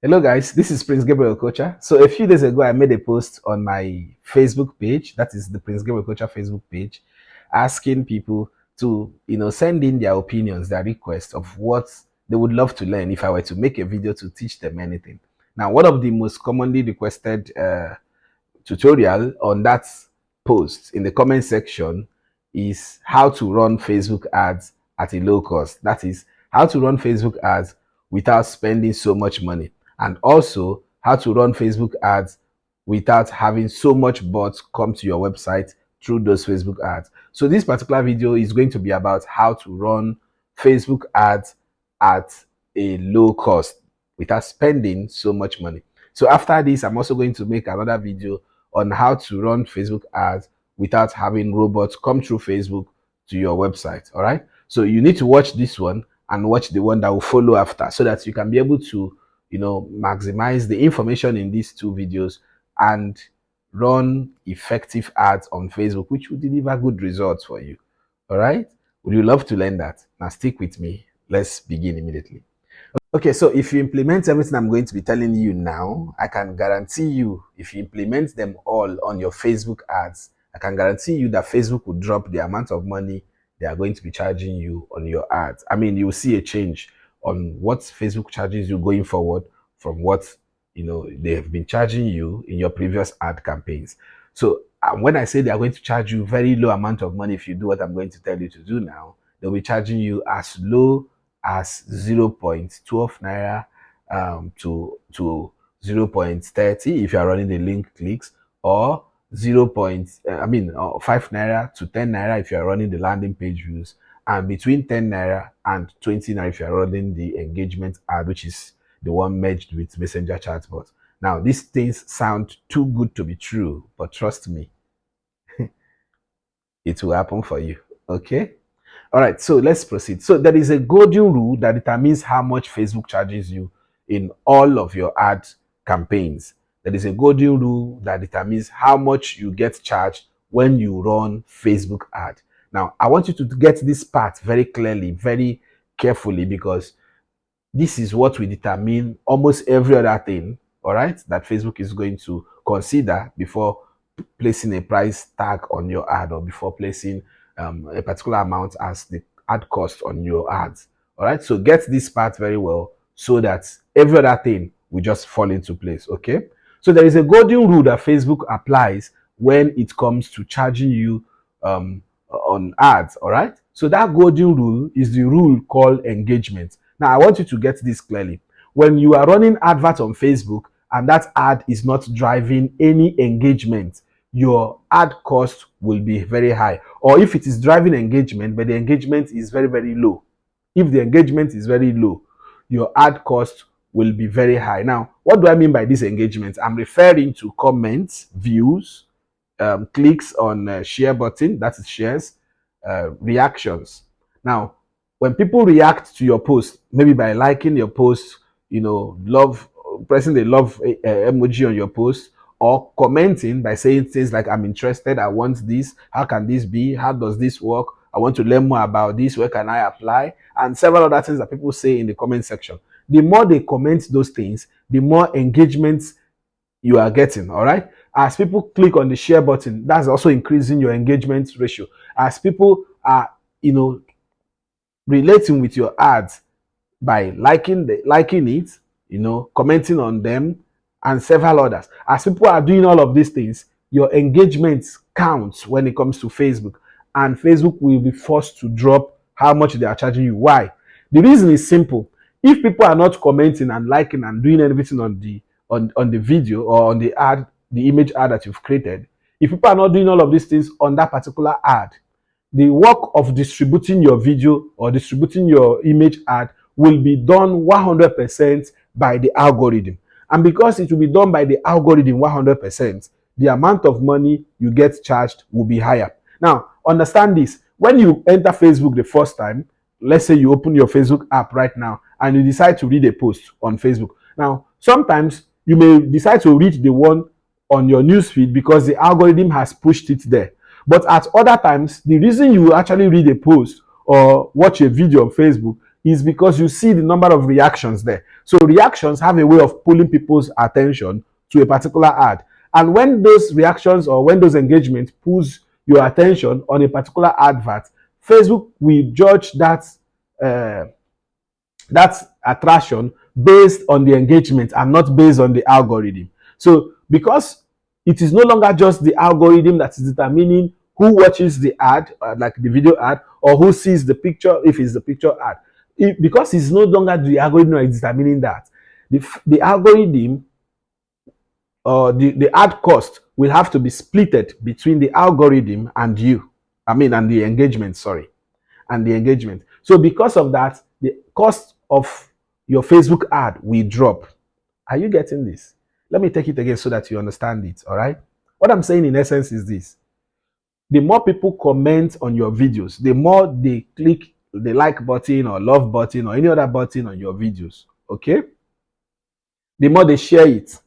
Hello guys, this is Prince Gabriel Kocha. So a few days ago, I made a post on my Facebook page, that is the Prince Gabriel Kocha Facebook page, asking people to, send in their opinions, their requests of what they would love to learn if I were to make a video to teach them anything. Now, one of the most commonly requested tutorial on that post in the comment section is how to run Facebook ads at a low cost. That is how to run Facebook ads without spending so much money, and also how to run Facebook ads without having so much bots come to your website through those Facebook ads. So this particular video is going to be about how to run Facebook ads at a low cost without spending so much money. So after this, I'm also going to make another video on how to run Facebook ads without having robots come through Facebook to your website. All right. So you need to watch this one and watch the one that will follow after, so that you can be able to, maximize the information in these two videos and run effective ads on Facebook, which will deliver good results for you. All right. Would you love to learn that? Now stick with me. Let's begin immediately. Okay, so if you implement everything I'm going to be telling you now, I can guarantee you, if you implement them all on your Facebook ads, I can guarantee you that Facebook will drop the amount of money they are going to be charging you on your ads. I mean, you will see a change on what Facebook charges you going forward from what they have been charging you in your previous ad campaigns. So when I say they are going to charge you very low amount of money if you do what I'm going to tell you to do now, they'll be charging you as low as 0.12 naira to 0.30 if you are running the link clicks, or 5 naira to 10 naira if you are running the landing page views, and between 10 naira and 20 naira if you are running the engagement ad, which is the one merged with Messenger chatbot. Now, these things sound too good to be true, but trust me, it will happen for you. Okay. All right, so let's proceed. So there is a golden rule that determines how much Facebook charges you in all of your ad campaigns. There is a golden rule that determines how much you get charged when you run Facebook ad. Now, I want you to get this part very clearly, very carefully, because this is what will determine almost every other thing, all right, that Facebook is going to consider before placing a price tag on your ad, or before placing a particular amount as the ad cost on your ads. All right, so get this part very well so that every other thing will just fall into place. Okay, so there is a golden rule that Facebook applies when it comes to charging you on ads. All right, so that golden rule is the rule called engagement. Now, I want you to get this clearly. When you are running adverts on Facebook and that ad is not driving any engagement, your ad cost will be very high. Or if it is driving engagement, but the engagement is very, very low. If the engagement is very low, your ad cost will be very high. Now, what do I mean by this engagement? I'm referring to comments, views, clicks on share button, that is shares, reactions. Now, when people react to your post, maybe by liking your post, pressing the love emoji on your post, or commenting by saying things like, I'm interested, I want this, how can this be, how does this work, I want to learn more about this, where can I apply, and several other things that people say in the comment section. The more they comment those things, the more engagements you are getting. All right, as people click on the share button, that's also increasing your engagement ratio. As people are relating with your ads by liking it, commenting on them, and several others. As people are doing all of these things, your engagement counts when it comes to Facebook, and Facebook will be forced to drop how much they are charging you. Why? The reason is simple. If people are not commenting and liking and doing everything on the video or on the ad, the image ad that you've created, if people are not doing all of these things on that particular ad, the work of distributing your video or distributing your image ad will be done 100% by the algorithm. And because it will be done by the algorithm 100%, the amount of money you get charged will be higher. Now, understand this. When you enter Facebook the first time, let's say you open your Facebook app right now and you decide to read a post on Facebook. Now, sometimes you may decide to read the one on your newsfeed because the algorithm has pushed it there. But at other times, the reason you actually read a post or watch a video on Facebook is because you see the number of reactions there. So reactions have a way of pulling people's attention to a particular ad. And when those reactions or when those engagements pulls your attention on a particular advert, Facebook will judge uh, that attraction based on the engagement and not based on the algorithm. So because it is no longer just the algorithm that is determining who watches the ad, like the video ad, or who sees the picture if it's the picture ad. Because it's no longer the algorithm that is determining that. The algorithm or the ad cost will have to be splitted between the algorithm and you. And the engagement, sorry. And the engagement. So because of that, the cost of your Facebook ad will drop. Are you getting this? Let me take it again so that you understand it, all right? What I'm saying in essence is this. The more people comment on your videos, the more they click the like button or love button or any other button on your videos, okay? The more they share it,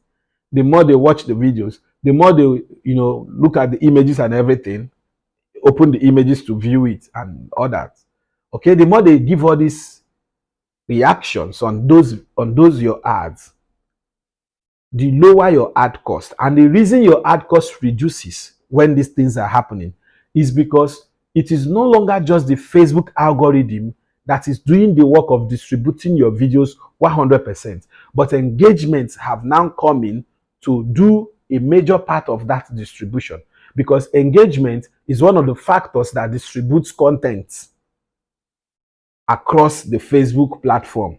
the more they watch the videos, the more they, look at the images and everything, open the images to view it and all that. Okay, the more they give all these reactions on those your ads, the lower your ad cost. And the reason your ad cost reduces when these things are happening is because it is no longer just the Facebook algorithm that is doing the work of distributing your videos 100%, but engagements have now come in to do a major part of that distribution, because engagement is one of the factors that distributes content across the Facebook platform.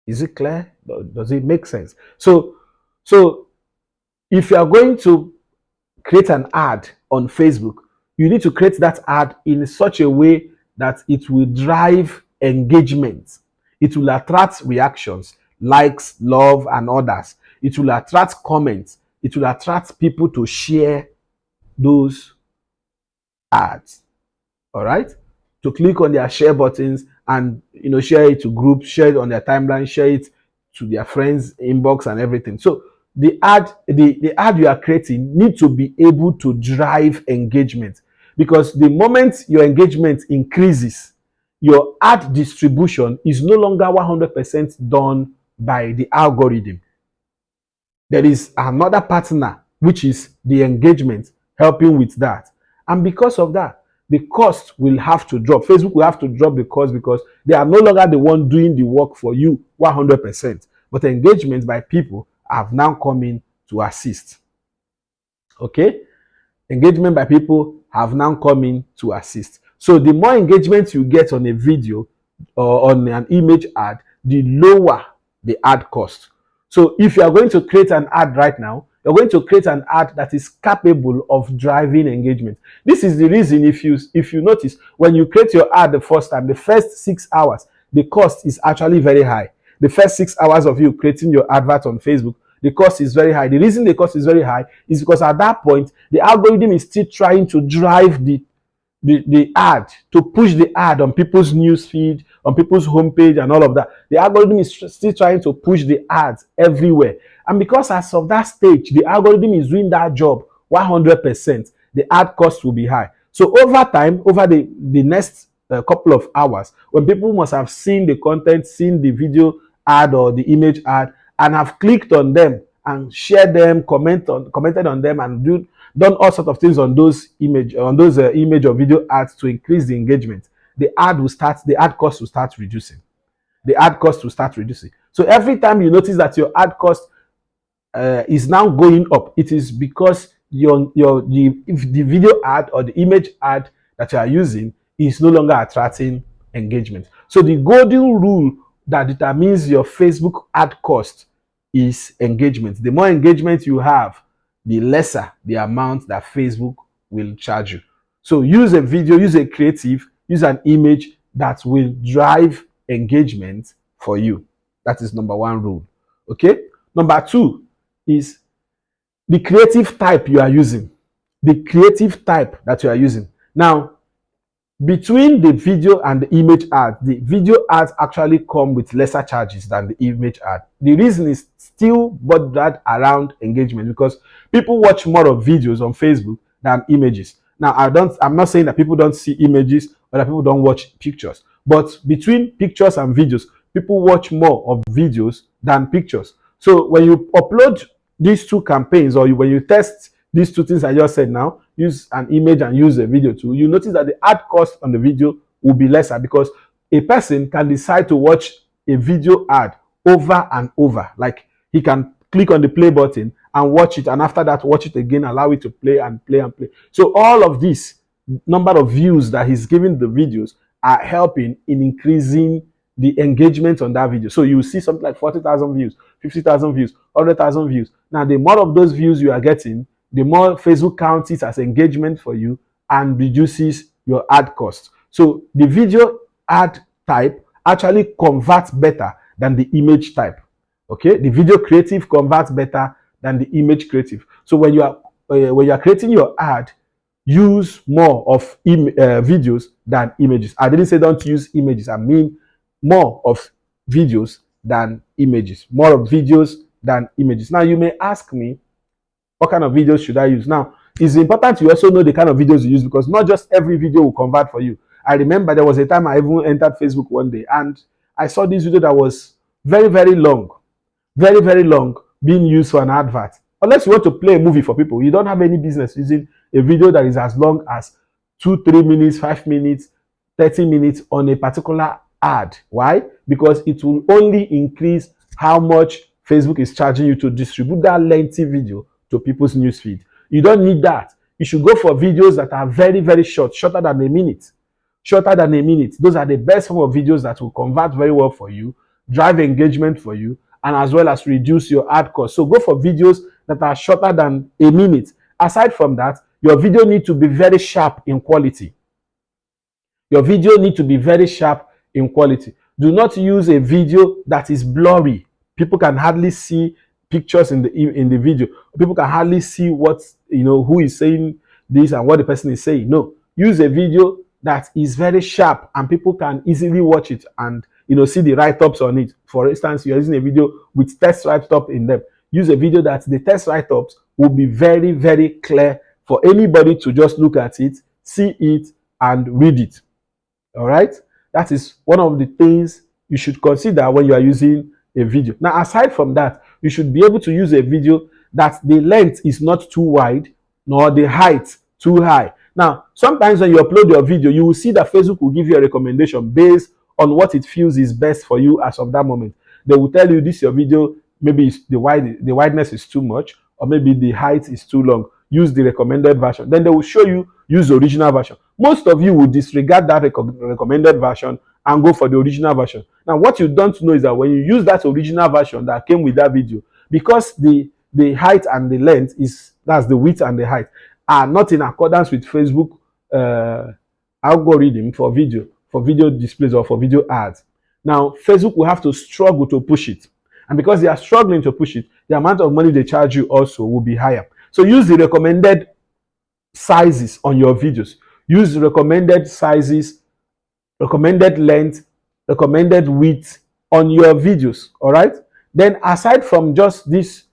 Is it clear? Does it make sense? So if you are going to create an ad on Facebook, you need to create that ad in such a way that it will drive engagement. It will attract reactions, likes, love, and others. It will attract comments. It will attract people to share those ads. All right? To click on their share buttons and share it to groups, share it on their timeline, share it to their friends' inbox and everything. So the ad you are creating need to be able to drive engagement, because the moment your engagement increases, your ad distribution is no longer 100% done by the algorithm. There is another partner, which is the engagement, helping with that. And because of that, the cost will have to drop. Facebook will have to drop the cost because they are no longer the one doing the work for you 100%. But engagement by people have now come in to assist. Okay? Engagement by people have now come in to assist. So the more engagement you get on a video or on an image ad, the lower the ad cost. So if you are going to create an ad right now, you're going to create an ad that is capable of driving engagement. This is the reason, if you notice, when you create your ad the first time, the first 6 hours, the cost is actually very high. The first 6 hours of you creating your advert on Facebook, the cost is very high. The reason the cost is very high is because at that point, the algorithm is still trying to drive the ad, to push the ad on people's news feed, on people's homepage and all of that. The algorithm is still trying to push the ads everywhere. And because as of that stage, the algorithm is doing that job 100%, the ad cost will be high. So over time, over the next couple of hours, when people must have seen the content, seen the video ad or the image ad, and have clicked on them and shared them, commented on them, and done all sorts of things on those image or video ads to increase the engagement, the ad cost will start reducing. The ad cost will start reducing. So every time you notice that your ad cost is now going up, it is because the video ad or the image ad that you are using is no longer attracting engagement. So the golden rule that determines your Facebook ad cost is engagement. The more engagement you have, the lesser the amount that Facebook will charge you. So use a video, use a creative, use an image that will drive engagement for you. That is number one rule. Okay? Number two is the creative type you are using. The creative type that you are using. Now, between the video and the image ad, the video ads actually come with lesser charges than the image ad. The reason is still bothered around engagement, because people watch more of videos on Facebook than images. Now, I'm not saying that people don't see images or that people don't watch pictures, but between pictures and videos, People watch more of videos than pictures. So when you upload these two campaigns, or when you test these two things I just said now, use an image and use a video too, you notice that the ad cost on the video will be lesser, because a person can decide to watch a video ad over and over. Like, he can click on the play button and watch it, and after that watch it again, allow it to play and play and play. So all of this number of views that he's giving the videos are helping in increasing the engagement on that video. So you see something like 40,000 views, 50,000 views, 100,000 views. Now, the more of those views you are getting, the more Facebook counts it as engagement for you and reduces your ad cost. So the video ad type actually converts better than the image type. Okay, the video creative converts better than the image creative. So when you are creating your ad, use more of videos than images. I didn't say don't use images. I mean more of videos than images. More of videos than images. Now, you may ask me, what kind of videos should I use? Now, it's important you also know the kind of videos you use, because not just every video will convert for you. I remember there was a time I even entered Facebook one day and I saw this video that was very, very long, being used for an advert. Unless you want to play a movie for people, you don't have any business using a video that is as long as 2, 3 minutes, 5 minutes, 30 minutes on a particular ad. Why? Because it will only increase how much Facebook is charging you to distribute that lengthy video to people's newsfeed. You don't need that. You should go for videos that are very, very short, shorter than a minute. Shorter than a minute. Those are the best form of videos that will convert very well for you, drive engagement for you, and as well as reduce your ad cost. So go for videos that are shorter than a minute. Aside from that, your video needs to be very sharp in quality. Your video needs to be very sharp in quality. Do not use a video that is blurry. People can hardly see pictures in the video. People can hardly see what, who is saying this and what the person is saying. No, use a video that is very sharp and people can easily watch it and see the write-ups on it. For instance, you're using a video with text write-up in them. Use a video that the text write-ups will be very, very clear for anybody to just look at it, see it, and read it. All right? That is one of the things you should consider when you are using a video. Now, aside from that, you should be able to use a video that the length is not too wide, nor the height too high. Now, sometimes when you upload your video, you will see that Facebook will give you a recommendation based on what it feels is best for you as of that moment. They will tell you this your video, maybe the wideness is too much, or maybe the height is too long. Use the recommended version. Then they will show you use the original version. Most of you will disregard that recommended version and go for the original version. Now, what you don't know is that when you use that original version that came with that video, because the height and the length that's the width and the height, are not in accordance with Facebook algorithm for video displays or for video ads. Now, Facebook will have to struggle to push it. And because they are struggling to push it, the amount of money they charge you also will be higher. So use the recommended sizes on your videos. Use the recommended sizes, recommended length, recommended width on your videos. All right. Then, aside from just this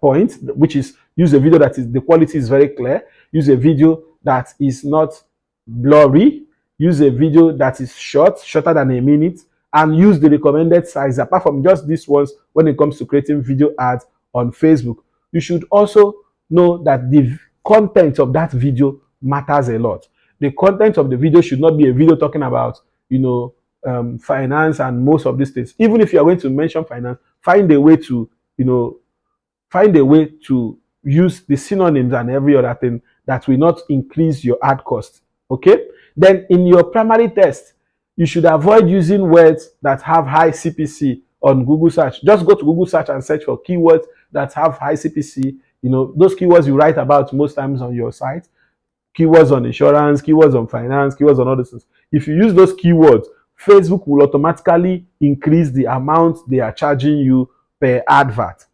point, which is use a video that is the quality is very clear. Use a video that is not blurry. Use a video that is shorter than a minute, and use the recommended size. Apart from just these ones, when it comes to creating video ads on Facebook, you should also know that the content of that video matters a lot. The content of the video should not be a video talking about, finance and most of these things. Even if you are going to mention finance, find a way to use the synonyms and every other thing that will not increase your ad cost. Okay? Then in your primary text, you should avoid using words that have high CPC on Google search. Just go to Google search and search for keywords that have high CPC. Those keywords you write about most times on your site. Keywords on insurance, keywords on finance, keywords on other things. If you use those keywords, Facebook will automatically increase the amount they are charging you per advert.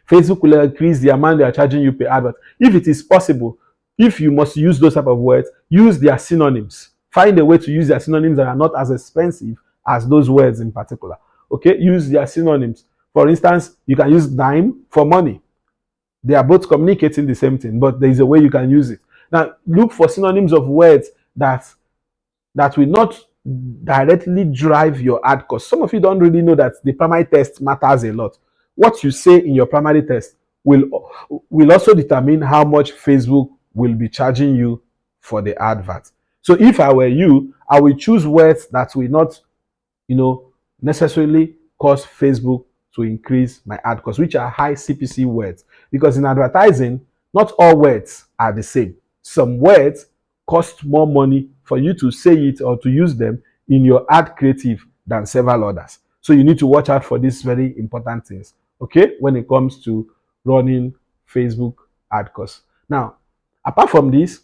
Facebook will increase the amount they are charging you per advert. If it is possible, if you must use those type of words, use their synonyms. Find a way to use their synonyms that are not as expensive as those words in particular. Okay, use their synonyms. For instance, you can use dime for money. They are both communicating the same thing, but there is a way you can use it. Now, look for synonyms of words that that will not directly drive your ad cost. Some of you don't really know that the primary test matters a lot. What you say in your primary test will also determine how much Facebook will be charging you for the advert. So if I were you, I will choose words that will not, necessarily cause Facebook to increase my ad cost, which are high CPC words. Because in advertising, not all words are the same. Some words cost more money for you to say it or to use them in your ad creative than several others. So you need to watch out for these very important things, okay, when it comes to running Facebook ad costs. Now, apart from this,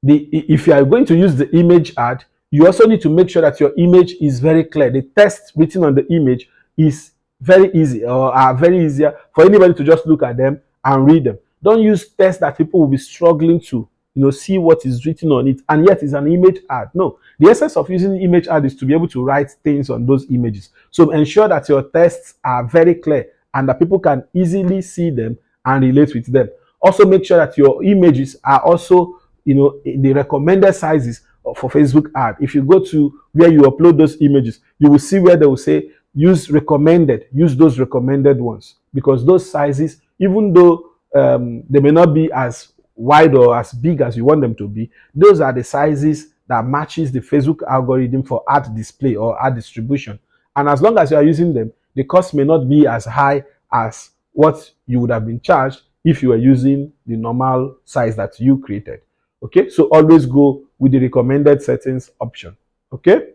if you are going to use the image ad, you also need to make sure that your image is very clear. The text written on the image is very easy, or are very easier for anybody to just look at them and read them. Don't use text that people will be struggling to see what is written on it, and yet it's an image ad. No, the essence of using image ad is to be able to write things on those images. So ensure that your texts are very clear and that people can easily see them and relate with them. Also make sure that your images are also the recommended sizes for Facebook ad. If you go to where you upload those images, you will see where they will say use those recommended ones, because those sizes, even though they may not be as wide or as big as you want them to be, those are the sizes that matches the Facebook algorithm for ad display or ad distribution. And as long as you are using them, the cost may not be as high as what you would have been charged if you were using the normal size that you created. Okay, so always go with the recommended settings option. Okay,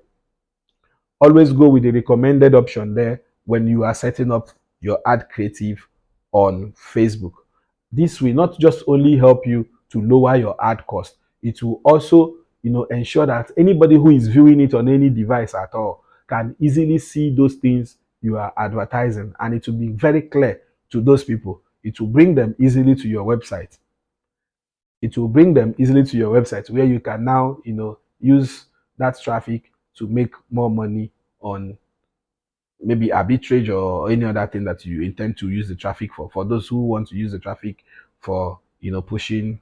always go with the recommended option there when you are setting up your ad creative on Facebook. This will not just only help you to lower your ad cost, it will also ensure that anybody who is viewing it on any device at all can easily see those things you are advertising, and it will be very clear to those people. It will bring them easily to your website. Where you can now use that traffic to make more money on maybe arbitrage or any other thing that you intend to use the traffic for those who want to use the traffic for pushing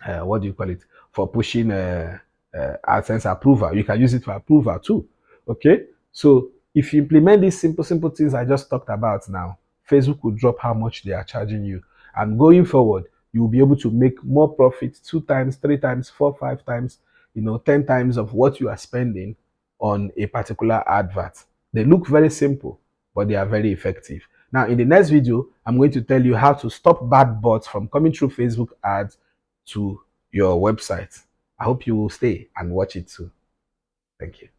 what do you call it, for pushing AdSense approval. You can use it for approval too. Okay, so if you implement these simple things I just talked about now, Facebook will drop how much they are charging you, and going forward you will be able to make more profit 2 times, 3 times, 4, 5 times, 10 times of what you are spending on a particular advert. They look very simple, but they are very effective. Now, in the next video, I'm going to tell you how to stop bad bots from coming through Facebook ads to your website. I hope you will stay and watch it too. Thank you.